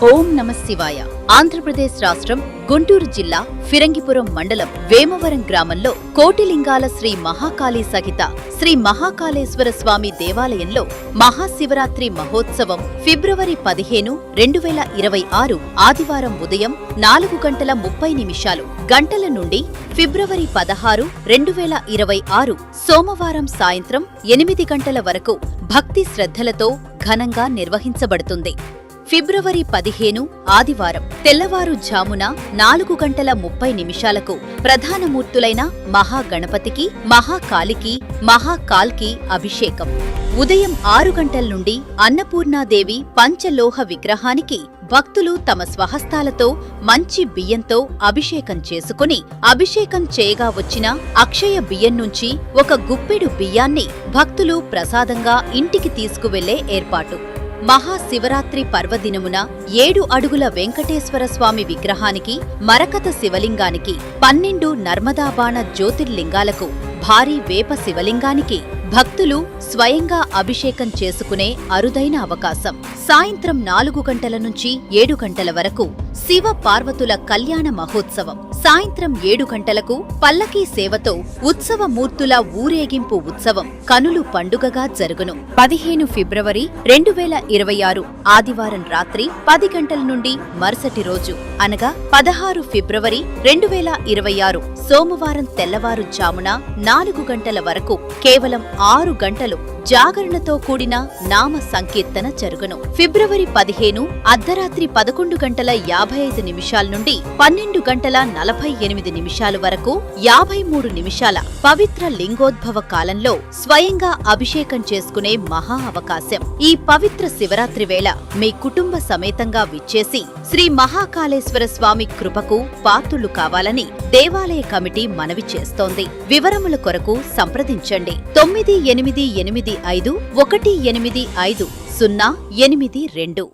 ఓం నమః శివాయ. ఆంధ్రప్రదేశ్ రాష్ట్రం గుంటూరు జిల్లా ఫిరంగిపురం మండలం వేమవరం గ్రామంలో కోటిలింగాల శ్రీ మహాకాళీ సహిత శ్రీ మహాకాళేశ్వర స్వామి దేవాలయంలో మహాశివరాత్రి మహోత్సవం ఫిబ్రవరి 15, 2026 ఆదివారం ఉదయం 4:30 గంటల నుండి ఫిబ్రవరి 16, 2026 సోమవారం సాయంత్రం 8 గంటల వరకు భక్తి శ్రద్ధలతో ఘనంగా నిర్వహించబడుతుంది. ఫిబ్రవరి 15 ఆదివారం తెల్లవారుఝామున 4:30 ప్రధానమూర్తులైన మహాగణపతికి, మహాకాళికి, మహాకాల్కి అభిషేకం. ఉదయం 6 గంటల నుండి అన్నపూర్ణాదేవి పంచలోహ విగ్రహానికి భక్తులు తమ స్వహస్తాలతో మంచి బియ్యంతో అభిషేకం చేసుకుని, అభిషేకం చేయగా వచ్చిన అక్షయ బియ్యం నుంచి ఒక గుప్పెడు బియ్యాన్ని భక్తులు ప్రసాదంగా ఇంటికి తీసుకువెళ్లే ఏర్పాటు. మహాశివరాత్రి పర్వదినమున 7 అడుగుల వెంకటేశ్వర స్వామి విగ్రహానికి, మరకత శివలింగానికి, 12 నర్మదాబాణ జ్యోతిర్లింగాలకు, భారీ వేప శివలింగానికి భక్తులు స్వయంగా అభిషేకం చేసుకునే అరుదైన అవకాశం. సాయంత్రం 4 గంటల నుంచి 7 గంటల వరకు శివ పార్వతుల కళ్యాణ మహోత్సవం. సాయంత్రం 7 గంటలకు పల్లకీ సేవతో ఉత్సవమూర్తుల ఊరేగింపు ఉత్సవం కనులు పండుగగా జరుగును. 15 ఫిబ్రవరి 2026 ఆదివారం రాత్రి 10 గంటల నుండి మరుసటి రోజు అనగా 16 ఫిబ్రవరి 2026 సోమవారం తెల్లవారుఝామున 4 గంటల వరకు కేవలం 6 గంటలు జాగరణతో కూడిన నామ సంకీర్తన జరుగును. ఫిబ్రవరి 15 అర్ధరాత్రి 11:55 నుండి 12:48 వరకు 53 నిమిషాల పవిత్ర లింగోద్భవ కాలంలో స్వయంగా అభిషేకం చేసుకునే మహా అవకాశం. ఈ పవిత్ర శివరాత్రి వేళ మీ కుటుంబ సమేతంగా విచ్చేసి శ్రీ మహాకాళేశ్వర స్వామి కృపకు పాత్రులు కావాలని దేవాలయ కమిటీ మనవి చేస్తోంది. వివరముల కొరకు సంప్రదించండి 9885 185 082.